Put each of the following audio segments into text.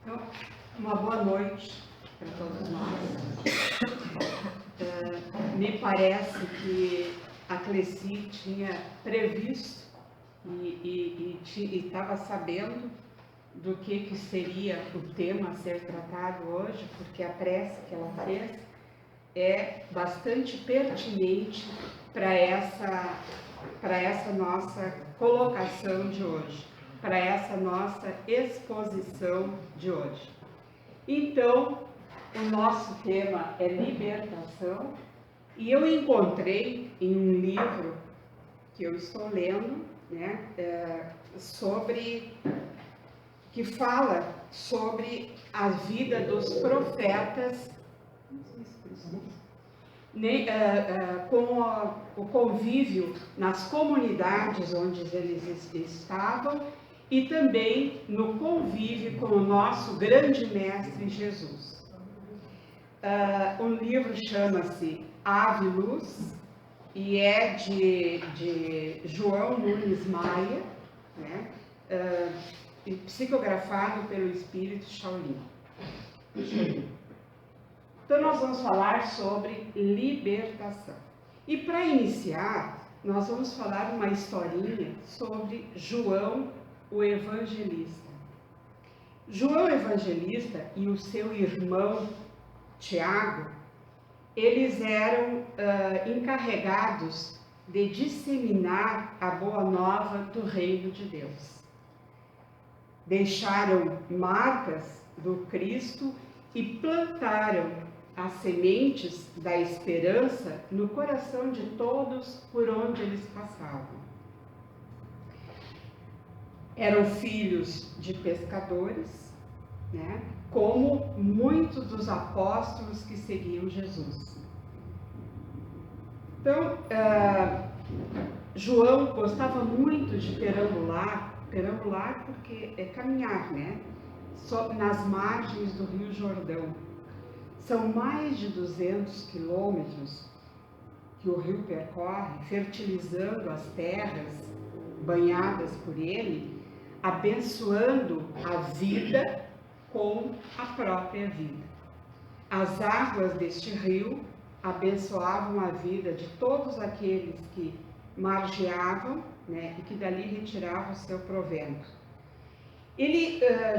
Então, uma boa noite para todos nós. Me parece que a Cleci tinha previsto e estava sabendo do que seria o tema a ser tratado hoje, porque a prece que ela fez é bastante pertinente para essa nossa colocação de hoje, para essa nossa exposição de hoje. Então, o nosso tema é libertação, e eu encontrei em um livro que eu estou lendo, que fala sobre a vida dos profetas, com o convívio nas comunidades onde eles estavam e também no convívio com o nosso grande mestre Jesus. O livro chama-se Ave Luz e é de João Nunes Maia, psicografado pelo Espírito Shaolin. Então, nós vamos falar sobre libertação. E para iniciar, nós vamos falar uma historinha sobre João, o Evangelista. João Evangelista e o seu irmão Tiago, eles eram encarregados de disseminar a boa nova do reino de Deus. Deixaram marcas do Cristo e plantaram as sementes da esperança no coração de todos por onde eles passavam. Eram filhos de pescadores, como muitos dos apóstolos que seguiam Jesus. Então, João gostava muito de perambular porque é caminhar, nas margens do Rio Jordão. São mais de 200 quilômetros que o rio percorre, fertilizando as terras banhadas por ele, abençoando a vida com a própria vida. As águas deste rio abençoavam a vida de todos aqueles que margeavam, e que dali retiravam o seu provento.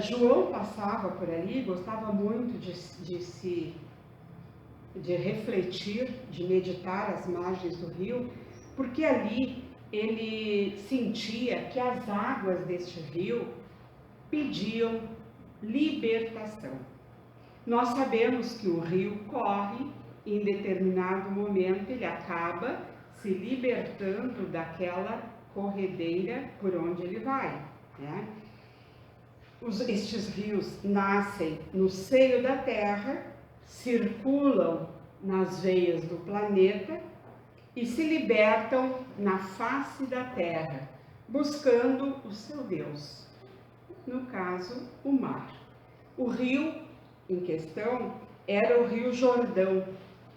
João passava por ali, gostava muito de refletir, de meditar às margens do rio, porque ali ele sentia que as águas deste rio pediam libertação. Nós sabemos que o rio corre e em determinado momento ele acaba se libertando daquela corredeira por onde ele vai, Estes rios nascem no seio da terra, circulam nas veias do planeta e se libertam na face da terra, buscando o seu Deus, no caso, o mar. O rio em questão era o Rio Jordão.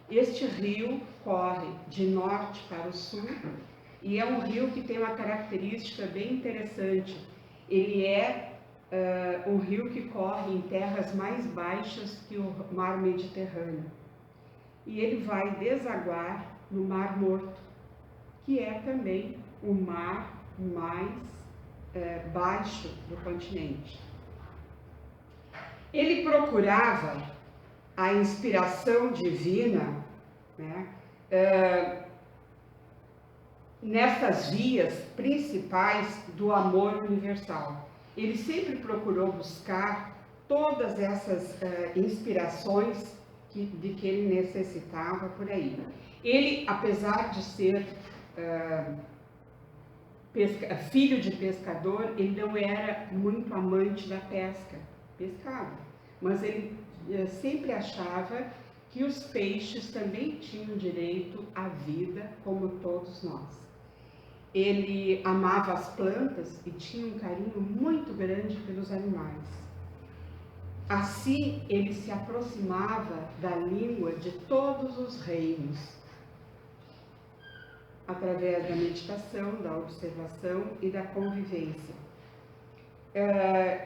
Este rio corre de norte para o sul e é um rio que tem uma característica bem interessante. Ele é um rio que corre em terras mais baixas que o mar Mediterrâneo. E ele vai desaguar no Mar Morto, que é também o mar mais baixo do continente. Ele procurava a inspiração divina, nessas vias principais do amor universal. Ele sempre procurou buscar todas essas inspirações de que ele necessitava por aí. Ele, apesar de ser filho de pescador, ele não era muito amante da pesca, pescava, mas ele sempre achava que os peixes também tinham direito à vida, como todos nós. Ele amava as plantas e tinha um carinho muito grande pelos animais. Assim, ele se aproximava da língua de todos os reinos, através da meditação, da observação e da convivência.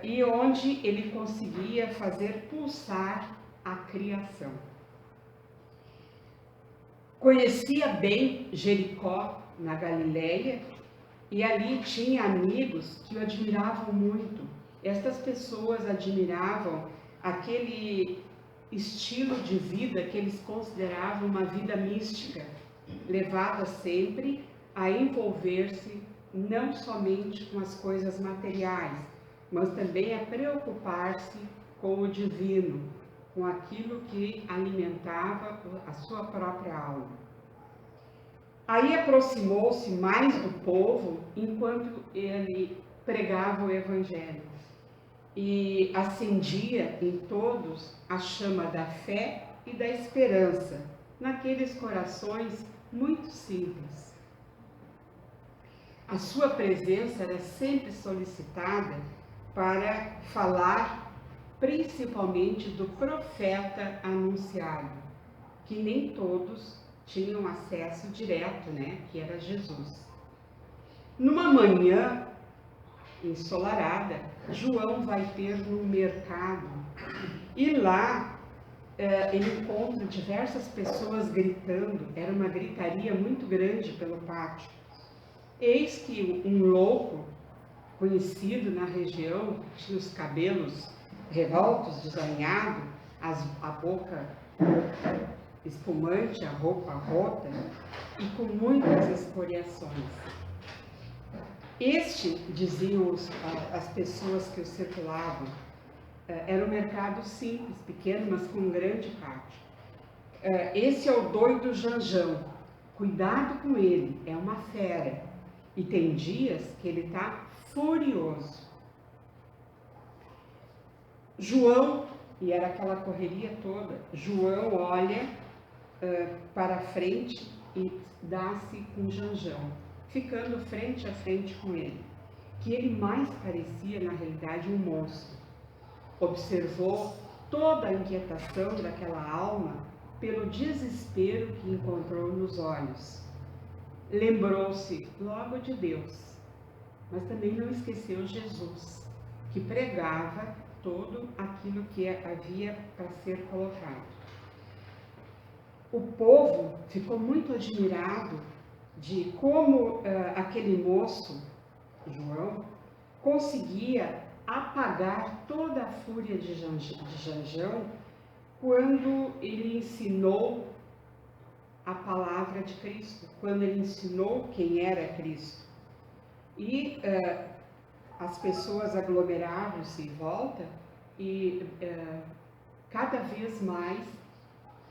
e onde ele conseguia fazer pulsar a criação. Conhecia bem Jericó, na Galileia, e ali tinha amigos que o admiravam muito. Estas pessoas admiravam aquele estilo de vida que eles consideravam uma vida mística, levada sempre a envolver-se não somente com as coisas materiais, mas também a preocupar-se com o divino, com aquilo que alimentava a sua própria alma. Aí aproximou-se mais do povo enquanto ele pregava o Evangelho e acendia em todos a chama da fé e da esperança, naqueles corações muito simples. A sua presença era sempre solicitada para falar principalmente do profeta anunciado, que nem todos tinham acesso direto, que era Jesus. Numa manhã ensolarada, João vai ter no mercado e lá ele encontra diversas pessoas gritando, era uma gritaria muito grande pelo pátio. Eis que um louco, conhecido na região, tinha os cabelos revoltos, desalinhados, a boca espumante, a roupa rota e com muitas escoriações. Este, diziam as pessoas que o circulavam, era um mercado simples, pequeno, mas com um grande pátio. Esse é o doido Janjão, cuidado com ele, é uma fera, e tem dias que ele está furioso. João, e era aquela correria toda, João olha para frente e dá-se com Janjão, ficando frente a frente com ele, que ele mais parecia, na realidade, um monstro. Observou toda a inquietação daquela alma pelo desespero que encontrou nos olhos. Lembrou-se logo de Deus, mas também não esqueceu Jesus, que pregava todo aquilo que havia para ser colocado. O povo ficou muito admirado de como aquele moço, João, conseguia apagar toda a fúria de Janjão quando ele ensinou a palavra de Cristo, quando ele ensinou quem era Cristo. E as pessoas aglomeravam-se em volta e cada vez mais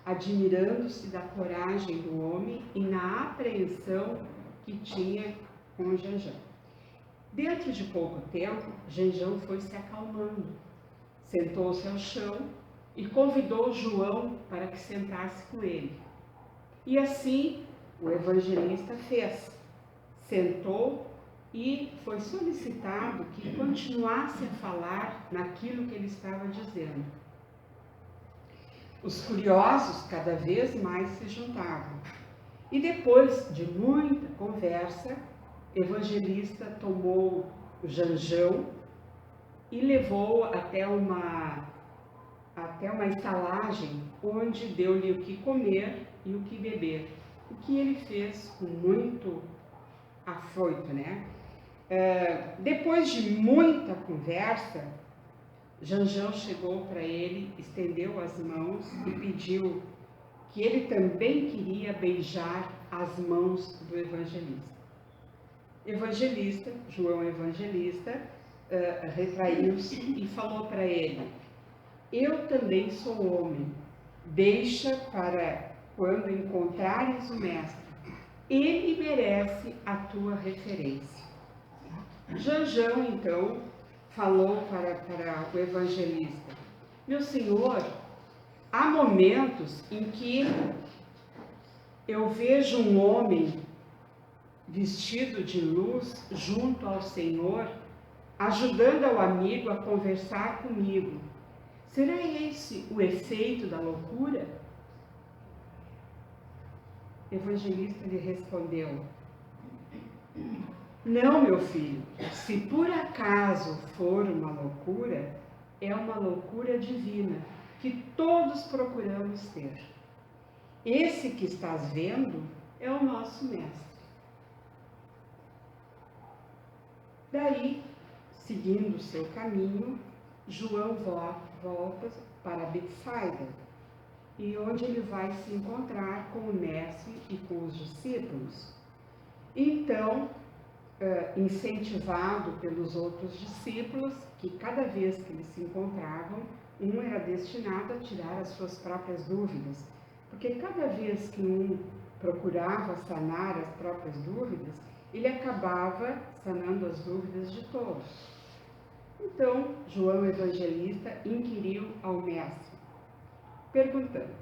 admirando-se da coragem do homem e na apreensão que tinha com Janjão. Dentro de pouco tempo, Janjão foi se acalmando, sentou-se ao chão e convidou João para que sentasse com ele. E assim o evangelista fez, sentou e foi solicitado que continuasse a falar naquilo que ele estava dizendo. Os curiosos cada vez mais se juntavam. E depois de muita conversa, o evangelista tomou o Janjão e levou até uma estalagem onde deu-lhe o que comer e o que beber. O que ele fez com muito afoito, Depois de muita conversa, Janjão chegou para ele, estendeu as mãos e pediu que ele também queria beijar as mãos do evangelista. João Evangelista, retraiu-se e falou para ele: eu também sou homem, deixa para quando encontrares o mestre, ele merece a tua referência. Janjão, então, falou para o evangelista: meu senhor, há momentos em que eu vejo um homem vestido de luz junto ao Senhor, ajudando ao amigo a conversar comigo. Será esse o efeito da loucura? O evangelista lhe respondeu: Não, meu filho, se por acaso for uma loucura, é uma loucura divina, que todos procuramos ter. Esse que estás vendo é o nosso mestre. Daí, seguindo o seu caminho, João volta para Betsaida, e onde ele vai se encontrar com o mestre e com os discípulos. Então, incentivado pelos outros discípulos, que cada vez que eles se encontravam, um era destinado a tirar as suas próprias dúvidas, porque cada vez que um procurava sanar as próprias dúvidas, ele acabava sanando as dúvidas de todos. Então, João Evangelista inquiriu ao mestre, perguntando: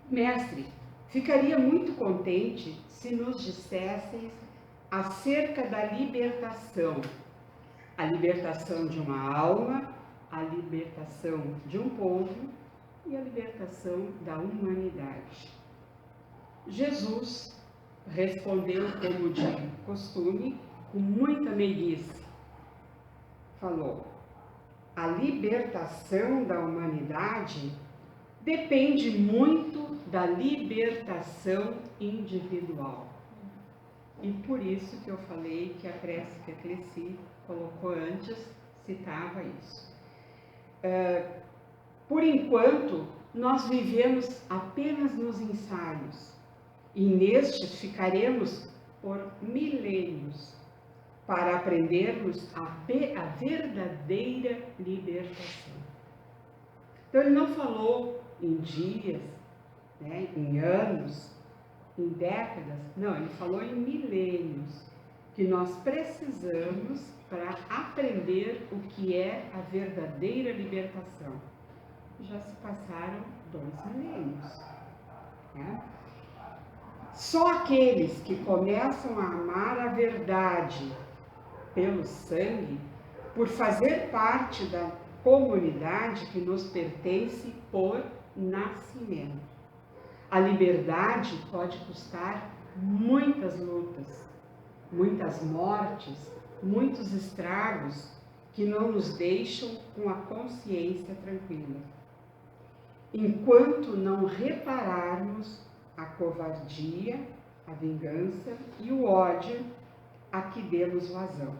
Mestre, ficaria muito contente se nos dissesseis acerca da libertação, a libertação de uma alma, a libertação de um povo e a libertação da humanidade. Jesus respondeu, como de costume, com muita meiguice. Falou: a libertação da humanidade depende muito da libertação individual. E por isso que eu falei que a prece que a Cleci colocou antes citava isso. Por enquanto, nós vivemos apenas nos ensaios, e nestes ficaremos por milênios, para aprendermos a verdadeira libertação. Então, ele não falou em dias, né, em anos, em décadas, não, ele falou em milênios, que nós precisamos para aprender o que é a verdadeira libertação. Já se passaram 2 milênios. Né? Só aqueles que começam a amar a verdade pelo sangue, por fazer parte da comunidade que nos pertence por nascimento. A liberdade pode custar muitas lutas, muitas mortes, muitos estragos que não nos deixam com a consciência tranquila. Enquanto não repararmos a covardia, a vingança e o ódio a que demos vazão.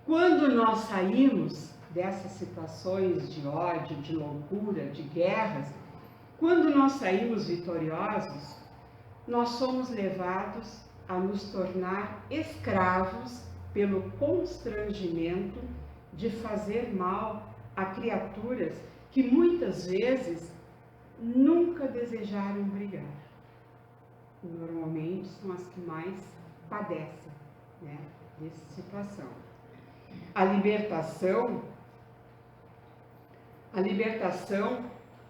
Quando nós saímos dessas situações de ódio, de loucura, de guerras, quando nós saímos vitoriosos, nós somos levados a nos tornar escravos pelo constrangimento de fazer mal a criaturas que muitas vezes nunca desejaram brigar. Normalmente são as que mais padecem, né, dessa situação. A libertação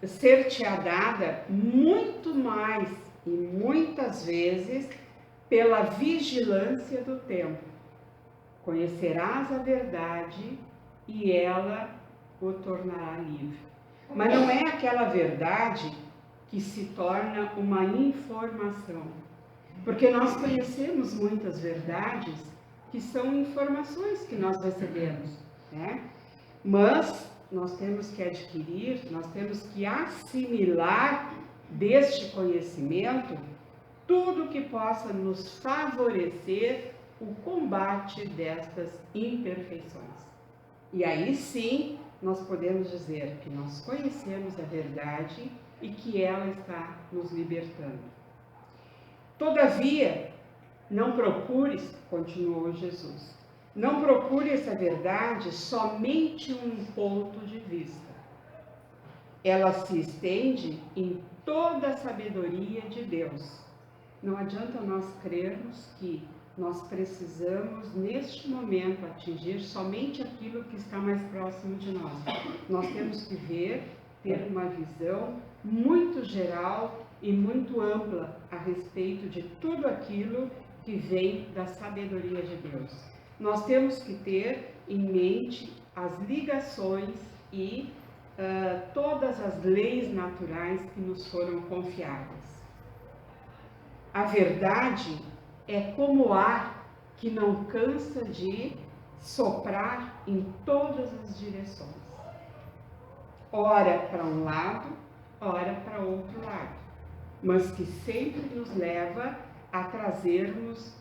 ser-te-á dada muito mais e muitas vezes pela vigilância do tempo. Conhecerás a verdade e ela o tornará livre. Mas não é aquela verdade que se torna uma informação. Porque nós conhecemos muitas verdades que são informações que nós recebemos, né? Mas nós temos que adquirir, nós temos que assimilar deste conhecimento tudo que possa nos favorecer o combate destas imperfeições. E aí sim, nós podemos dizer que nós conhecemos a verdade e que ela está nos libertando. Todavia, não procures, continuou Jesus, não procure essa verdade somente um ponto de vista. Ela se estende em toda a sabedoria de Deus. Não adianta nós crermos que nós precisamos, neste momento, atingir somente aquilo que está mais próximo de nós. Nós temos que ter uma visão muito geral e muito ampla a respeito de tudo aquilo que vem da sabedoria de Deus. Nós temos que ter em mente as ligações e todas as leis naturais que nos foram confiadas. A verdade é como o ar que não cansa de soprar em todas as direções. Ora para um lado, ora para outro lado, mas que sempre nos leva a trazermos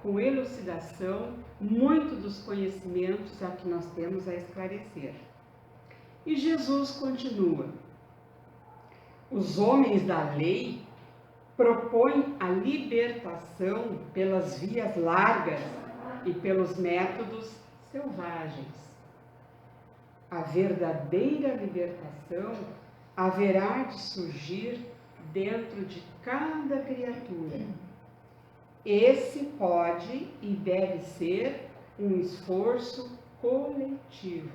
com elucidação muito dos conhecimentos a que nós temos a esclarecer. E Jesus continua: os homens da lei propõem a libertação pelas vias largas e pelos métodos selvagens. A verdadeira libertação haverá de surgir dentro de cada criatura. Esse pode e deve ser um esforço coletivo,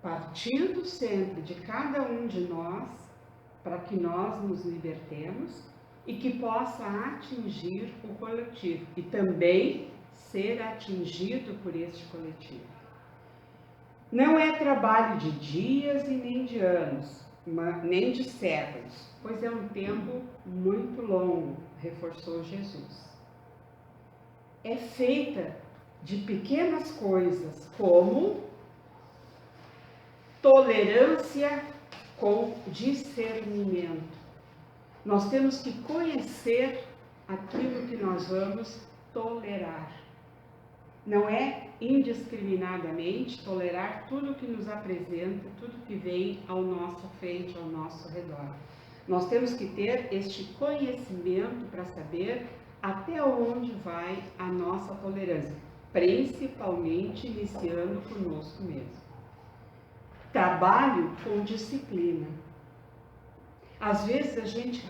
partindo sempre de cada um de nós, para que nós nos libertemos e que possa atingir o coletivo e também ser atingido por este coletivo. Não é trabalho de dias e nem de anos, nem de séculos, pois é um tempo muito longo, reforçou Jesus. É feita de pequenas coisas, como tolerância com discernimento. Nós temos que conhecer aquilo que nós vamos tolerar. Não é indiscriminadamente tolerar tudo que nos apresenta, tudo que vem ao nosso frente, ao nosso redor. Nós temos que ter este conhecimento para saber até onde vai a nossa tolerância, principalmente iniciando conosco mesmo. Trabalho com disciplina. Às vezes a gente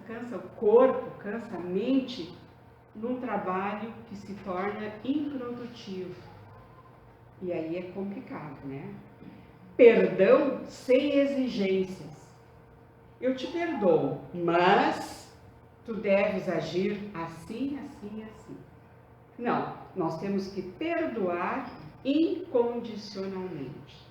cansa o corpo, cansa a mente, num trabalho que se torna improdutivo. E aí é complicado, né? Perdão sem exigências. Eu te perdoo, mas tu deves agir assim, assim, assim. Não, nós temos que perdoar incondicionalmente.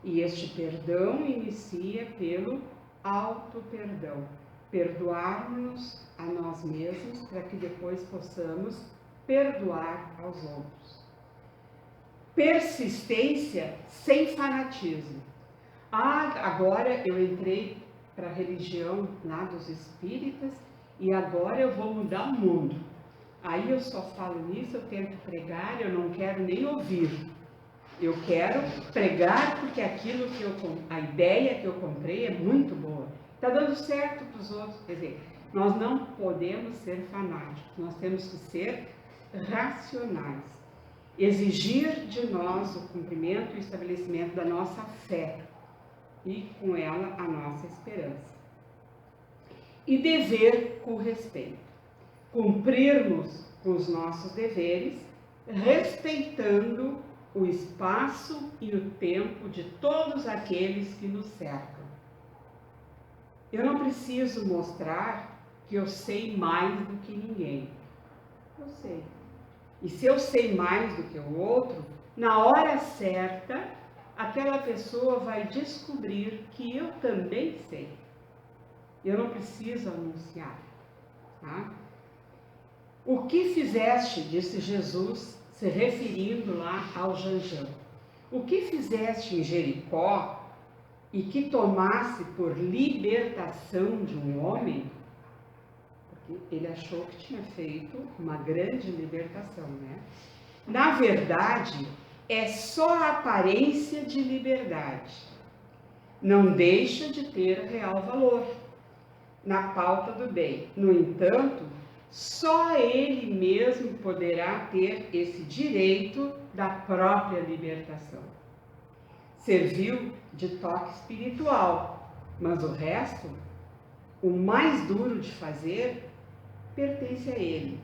E este perdão inicia pelo auto-perdão. Perdoarmos a nós mesmos para que depois possamos perdoar aos outros. Persistência sem fanatismo. Agora eu entrei para a religião lá dos espíritas e agora eu vou mudar o mundo. Aí eu só falo nisso, eu tento pregar, eu não quero nem ouvir. Eu quero pregar porque aquilo que a ideia que eu comprei é muito boa. Está dando certo para os outros. Quer dizer, nós não podemos ser fanáticos, nós temos que ser racionais. Exigir de nós o cumprimento e o estabelecimento da nossa fé e, com ela, a nossa esperança. E dever com respeito. Cumprirmos com os nossos deveres, respeitando o espaço e o tempo de todos aqueles que nos cercam. Eu não preciso mostrar que eu sei mais do que ninguém. Eu sei. E se eu sei mais do que o outro, na hora certa, aquela pessoa vai descobrir que eu também sei. Eu não preciso anunciar. Tá? O que fizeste, disse Jesus, se referindo lá ao Janjão. O que fizeste em Jericó e que tomasse por libertação de um homem, porque ele achou que tinha feito uma grande libertação, né? Na verdade, é só a aparência de liberdade. Não deixa de ter real valor na pauta do bem. No entanto, só ele mesmo poderá ter esse direito da própria libertação. Serviu de toque espiritual, mas o resto, o mais duro de fazer, pertence a ele.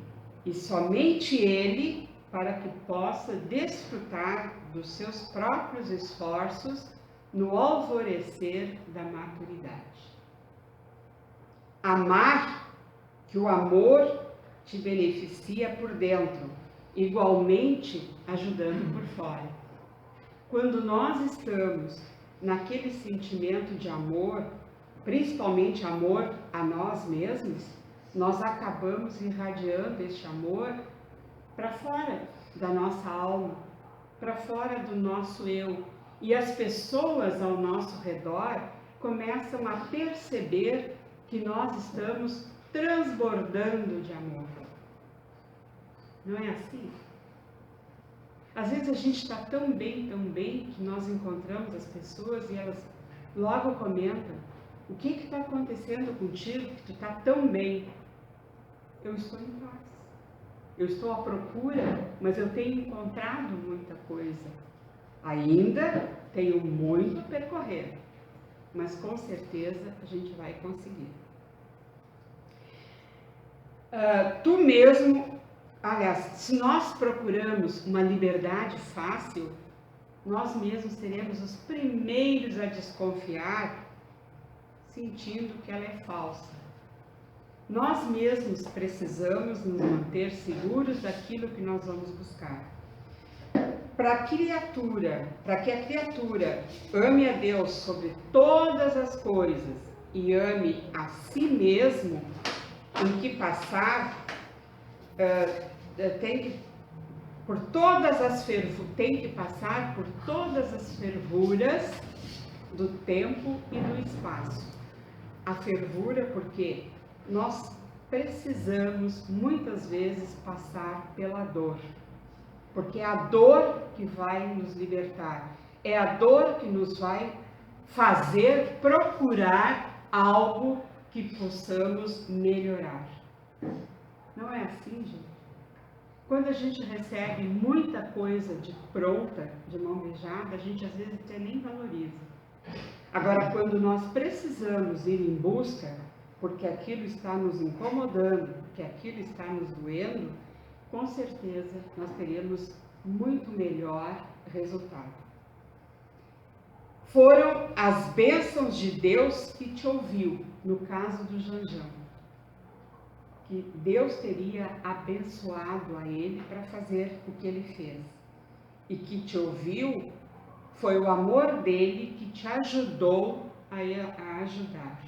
E somente ele, para que possa desfrutar dos seus próprios esforços no alvorecer da maturidade. Amar, que o amor te beneficia por dentro, igualmente ajudando por fora. Quando nós estamos naquele sentimento de amor, principalmente amor a nós mesmos, nós acabamos irradiando este amor para fora da nossa alma, para fora do nosso eu. E as pessoas ao nosso redor começam a perceber que nós estamos transbordando de amor. Não é assim? Às vezes a gente está tão bem, que nós encontramos as pessoas e elas logo comentam: o que está acontecendo contigo que tu está tão bem? Eu estou em paz. Eu estou à procura, mas eu tenho encontrado muita coisa. Ainda tenho muito a percorrer, mas com certeza a gente vai conseguir. Tu mesmo, aliás, se nós procuramos uma liberdade fácil, nós mesmos seremos os primeiros a desconfiar, sentindo que ela é falsa. Nós mesmos precisamos nos manter seguros daquilo que nós vamos buscar. Para que a criatura ame a Deus sobre todas as coisas e ame a si mesmo, tem que passar por todas as fervuras do tempo e do espaço. A fervura porque nós precisamos muitas vezes passar pela dor. Porque é a dor que vai nos libertar. É a dor que nos vai fazer procurar algo que possamos melhorar. Não é assim, gente? Quando a gente recebe muita coisa de pronta, de mão beijada, a gente às vezes até nem valoriza. Agora, quando nós precisamos ir em busca, porque aquilo está nos incomodando, porque aquilo está nos doendo, com certeza nós teremos muito melhor resultado. Foram as bênçãos de Deus que te ouviu, no caso do Janjão, que Deus teria abençoado a ele para fazer o que ele fez. E que te ouviu foi o amor dele que te ajudou a ajudar.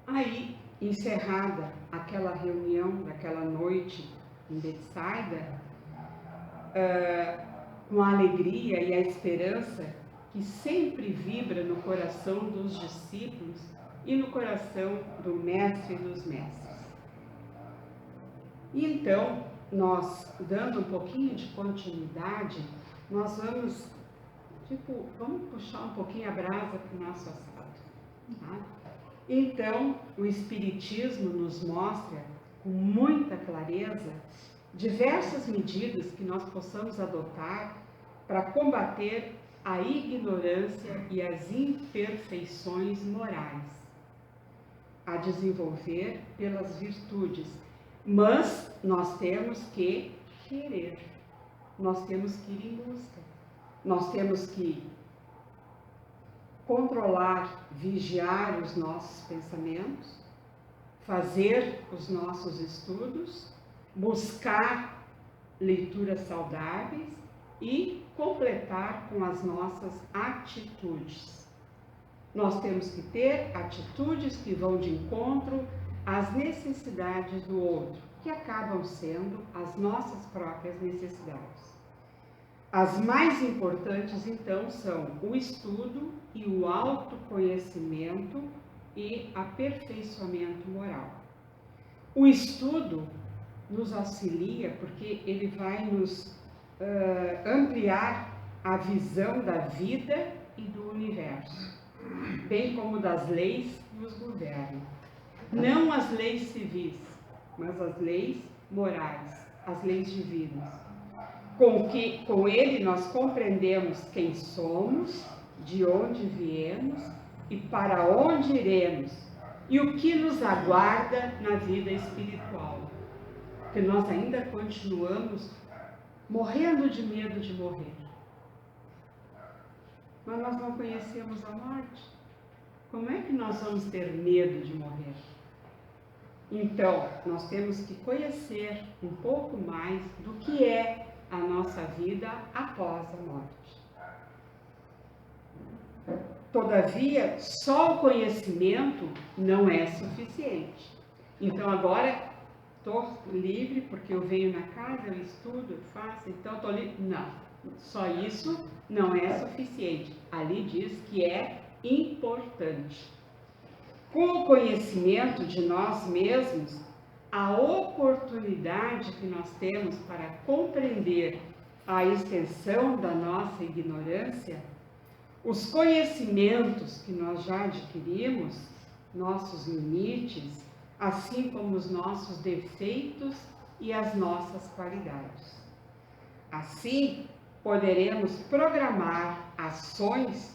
Aí, encerrada aquela reunião daquela noite em Betsaida, com a alegria e a esperança que sempre vibra no coração dos discípulos e no coração do Mestre dos Mestres. E então, nós, dando um pouquinho de continuidade, nós vamos puxar um pouquinho a brasa para o nosso assado, tá? Então, o Espiritismo nos mostra, com muita clareza, diversas medidas que nós possamos adotar para combater a ignorância e as imperfeições morais, a desenvolver pelas virtudes. Mas nós temos que querer, nós temos que ir em busca, nós temos que controlar, vigiar os nossos pensamentos, fazer os nossos estudos, buscar leituras saudáveis e completar com as nossas atitudes. Nós temos que ter atitudes que vão de encontro às necessidades do outro, que acabam sendo as nossas próprias necessidades. As mais importantes, então, são o estudo e o autoconhecimento e aperfeiçoamento moral. O estudo nos auxilia porque ele vai nos ampliar a visão da vida e do universo, bem como das leis que os governam. Não as leis civis, mas as leis morais, as leis divinas. Com ele nós compreendemos quem somos, de onde viemos e para onde iremos, e o que nos aguarda na vida espiritual. Porque nós ainda continuamos morrendo de medo de morrer. Mas nós não conhecemos a morte. Como é que nós vamos ter medo de morrer? Então, nós temos que conhecer um pouco mais do que é a nossa vida após a morte. Todavia, só o conhecimento não é suficiente. Então agora estou livre porque eu venho na casa, eu estudo, eu faço, então estou livre. Não, só isso não é suficiente. Ali diz que é importante. Com o conhecimento de nós mesmos, a oportunidade que nós temos para compreender a extensão da nossa ignorância, os conhecimentos que nós já adquirimos, nossos limites, assim como os nossos defeitos e as nossas qualidades. Assim, poderemos programar ações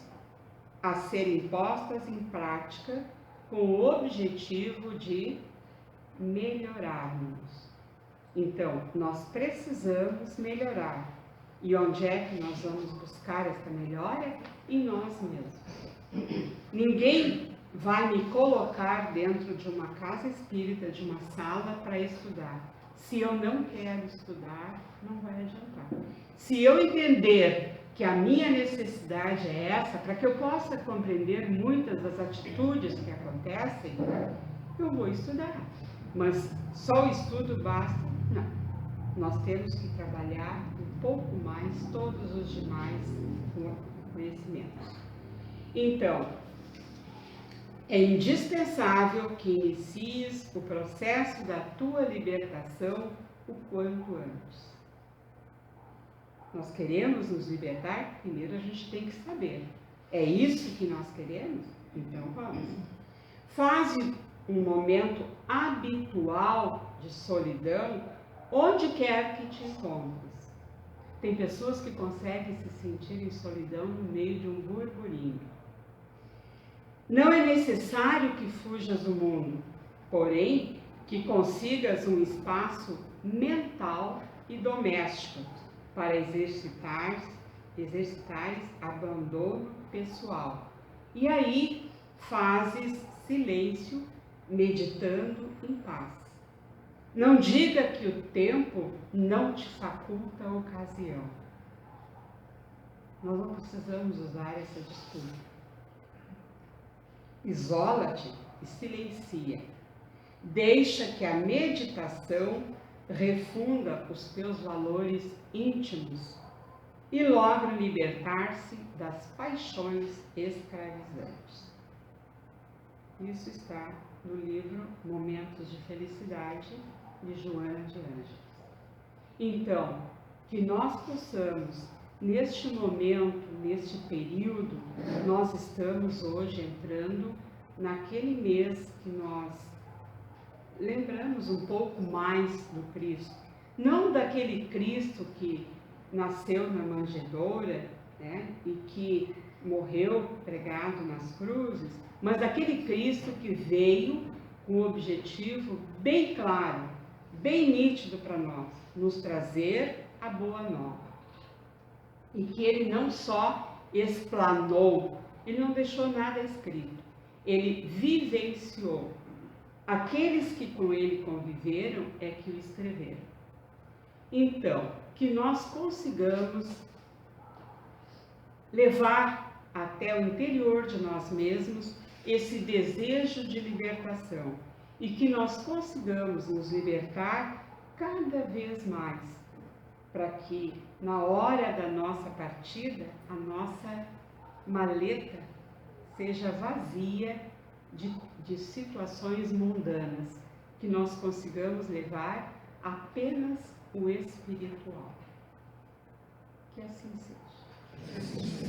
a serem postas em prática com o objetivo de melhorarmos. Então, nós precisamos melhorar. E onde é que nós vamos buscar essa melhora? Em nós mesmos. Ninguém vai me colocar dentro de uma casa espírita, de uma sala para estudar. Se eu não quero estudar, não vai adiantar. Se eu entender que a minha necessidade é essa, para que eu possa compreender muitas das atitudes que acontecem, eu vou estudar. Mas só o estudo basta? Não. Nós temos que trabalhar um pouco mais todos os demais conhecimentos. Então, é indispensável que inicies o processo da tua libertação o quanto antes. Nós queremos nos libertar? Primeiro a gente tem que saber. É isso que nós queremos? Então vamos. Faze um momento habitual de solidão onde quer que te encontres. Tem pessoas que conseguem se sentir em solidão no meio de um burburinho. Não é necessário que fujas do mundo, porém que consigas um espaço mental e doméstico para exercitares abandono pessoal. E aí fazes silêncio, meditando em paz. Não diga que o tempo não te faculta a ocasião. Nós não precisamos usar essa desculpa. Isola-te e silencia. Deixa que a meditação refunda os teus valores íntimos e logre libertar-se das paixões escravizantes. Isso está no livro Momentos de Felicidade, de Joana de Ângeles. Então, que nós possamos, neste momento, neste período, nós estamos hoje entrando naquele mês que nós lembramos um pouco mais do Cristo. Não daquele Cristo que nasceu na manjedoura, né, e que morreu pregado nas cruzes, mas daquele Cristo que veio com um objetivo bem claro, bem nítido para nós, nos trazer a boa nova. E que ele não só explanou, ele não deixou nada escrito, ele vivenciou. Aqueles que com ele conviveram é que o escreveram. Então, que nós consigamos levar até o interior de nós mesmos esse desejo de libertação e que nós consigamos nos libertar cada vez mais, para que na hora da nossa partida a nossa maleta seja vazia de situações mundanas, que nós consigamos levar apenas o espiritual. Que assim seja.